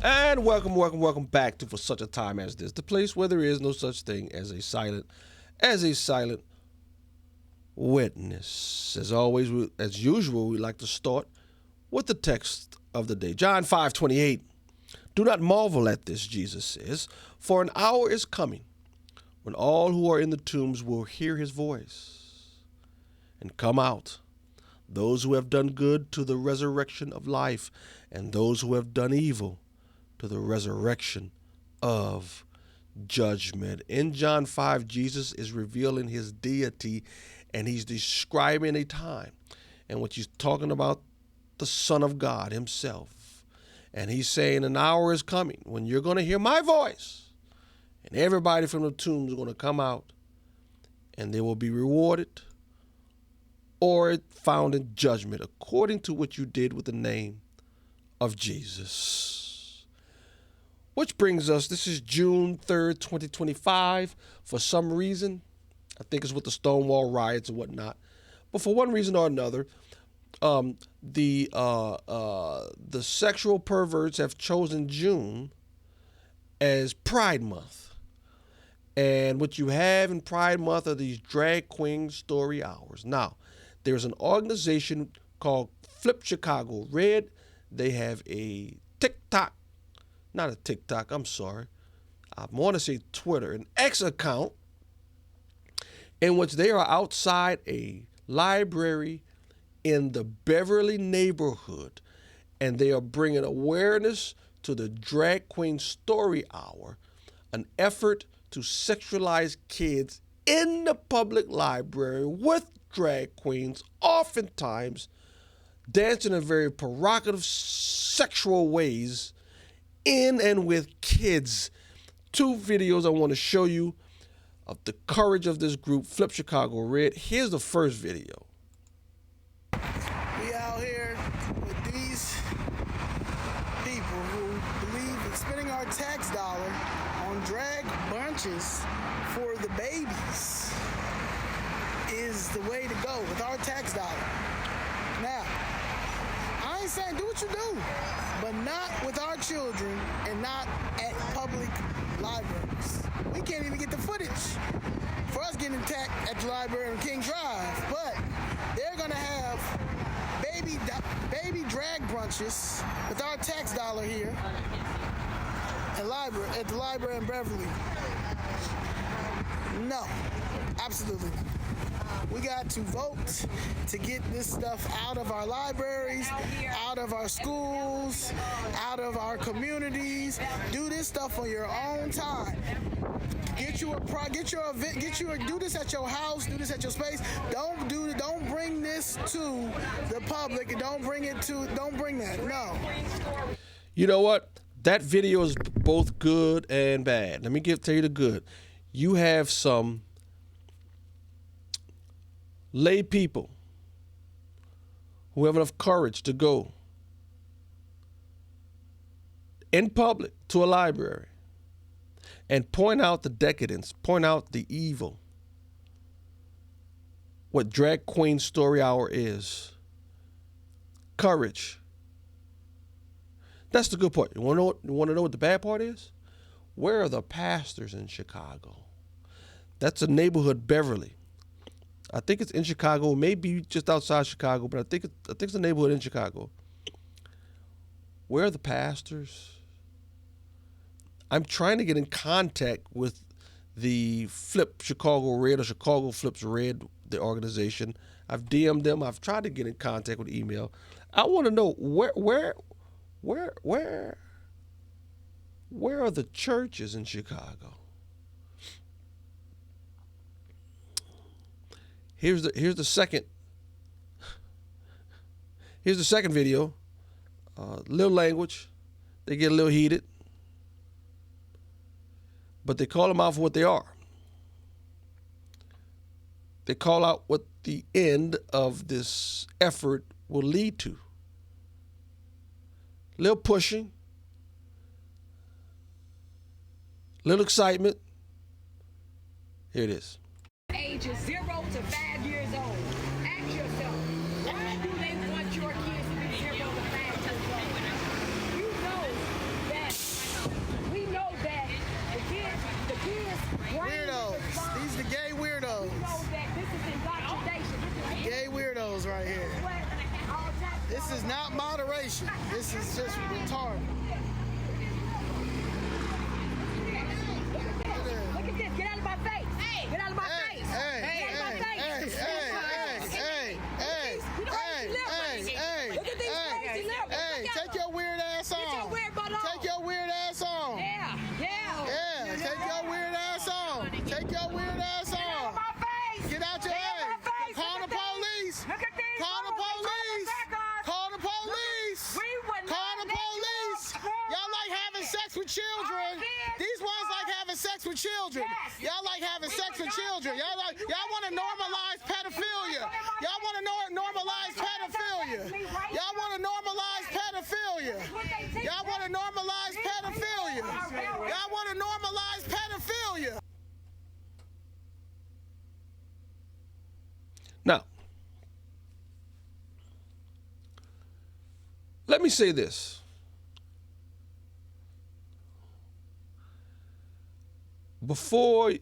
And welcome back to For Such a Time as This, the place where there is no such thing as a silent witness. As always, as usual, we like to start with the text of the day. John 5:28. Do not marvel at this, Jesus says, for an hour is coming when all who are in the tombs will hear his voice and come out. Those who have done good to the resurrection of life, and those who have done evil to the resurrection of judgment. In John 5, Jesus is revealing his deity, and he's describing a time in which he's talking about the Son of God himself. And he's saying an hour is coming when you're going to hear my voice, and everybody from the tombs is going to come out, and they will be rewarded or found in judgment according to what you did with the name of Jesus. Which brings us, this is June 3rd, 2025. For some reason, I think it's with the Stonewall riots and whatnot, but for one reason or another, the sexual perverts have chosen June as Pride Month. And what you have in Pride Month are these drag queen story hours. Now, there's an organization called Flip Chicago Red. They have a I want to say Twitter, an X account in which they are outside a library in the Beverly neighborhood, and they are bringing awareness to the Drag Queen Story Hour, an effort to sexualize kids in the public library with drag queens, oftentimes dancing in very provocative sexual ways in and with kids. Two videos I want to show you of the courage of this group, Flip Chicago Red. Here's the first video. We out here with these people who believe in spending our tax dollar on drag bunches for the babies is the way to go with our tax dollar. Now, I ain't saying do what you do, but not with our children and not at public libraries. We can't even get the footage for us getting attacked at the library on King Drive, but they're gonna have baby drag brunches with our tax dollar here at the library in Beverly. No, absolutely not. We got to vote to get this stuff out of our libraries, out of our schools, out of our communities. Do this stuff on your own time. Do this at your house. Do this at your space. Don't bring this to the public, and don't bring that. No. You know what? That video is both good and bad. Let me tell you the good. You have some lay people who have enough courage to go in public to a library and point out the decadence, point out the evil, what Drag Queen Story Hour is. Courage. That's the good part. You want to know what the bad part is? Where are the pastors in Chicago? That's a neighborhood, Beverly. I think it's in Chicago, maybe just outside Chicago, but I think it's a neighborhood in Chicago. Where are the pastors? I'm trying to get in contact with the Flip Chicago Red or Chicago Flips Red, the organization. I've DM'd them. I've tried to get in contact with email. I want to know where are the churches in Chicago? Here's the second video. Little language. They get a little heated. But they call them out for what they are. They call out what the end of this effort will lead to. Little pushing. Little excitement. Here it is. Ages 0 to 5 years old. Ask yourself, why do they want your kids to be 0 to 5 years old? This is not moderation. This is just retarded. Look at this. Get out of my face. Get out of my face. Hey, Get out of my face. Look at these crazy liberals. hey, take your weird ass on. Get your weird butt on. Take your weird ass on. Yeah. Take your weird ass on. Take your weird ass Get out of on. my face. Get out your Get out head. of my face. Call the police. Look at these. Call the police. Call the police. We would Call not the let you police. afford Y'all like having sex with children. These ones like having sex with children. Y'all like having sex with children. Y'all want to normalize pedophilia. Y'all want to normalize pedophilia. Y'all want to normalize pedophilia. Y'all want to normalize pedophilia. Y'all want to normalize pedophilia. Now, let me say this. Before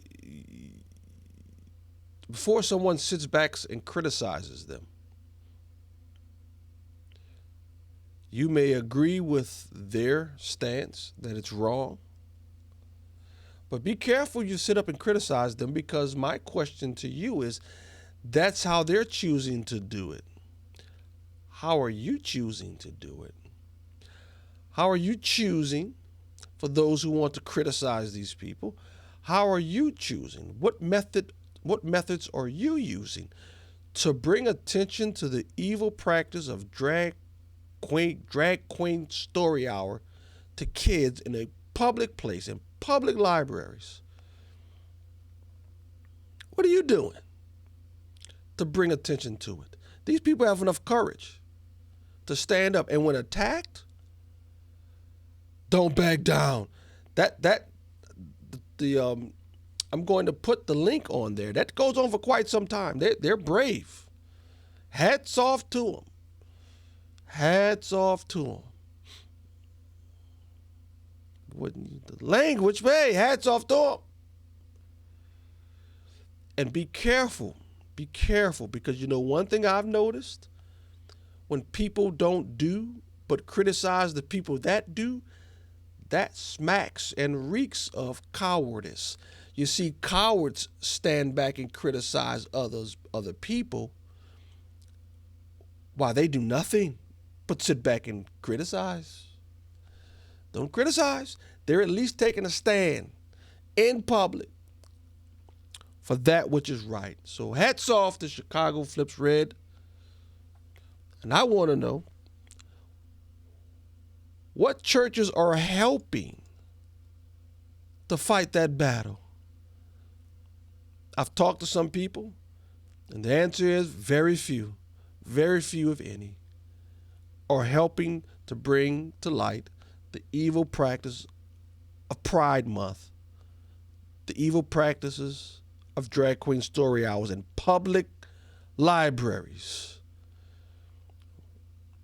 someone sits back and criticizes them, you may agree with their stance that it's wrong, but be careful you sit up and criticize them, because my question to you is, that's how they're choosing to do it. How are you choosing to do it? How are you choosing, for those who want to criticize these people, how are you choosing? What methods are you using to bring attention to the evil practice of drag queen story hour to kids in a public place, in public libraries? What are you doing to bring attention to it? These people have enough courage to stand up, and when attacked, don't back down. I'm going to put the link on there. That goes on for quite some time. They're brave. Hats off to them. Hats off to them. The language, hey, hats off to them. And be careful. Be careful, because you know one thing I've noticed, when people don't do but criticize the people that do, that smacks and reeks of cowardice. You see, cowards stand back and criticize other people, while they do nothing but sit back and criticize. Don't criticize. They're at least taking a stand in public for that which is right. So hats off to Chicago Flips Red. And I want to know, what churches are helping to fight that battle? I've talked to some people, and the answer is very few, if any, are helping to bring to light the evil practice of Pride Month, the evil practices of drag queen story hours in public libraries.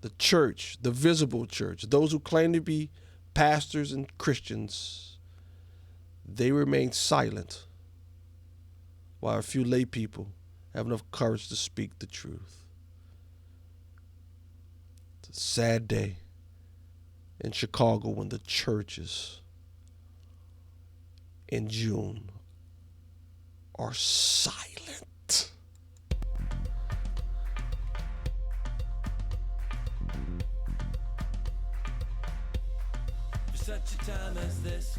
The church, the visible church, those who claim to be pastors and Christians, they remain silent, while a few lay people have enough courage to speak the truth. It's a sad day in Chicago when the churches in June are silent. For such a time as this,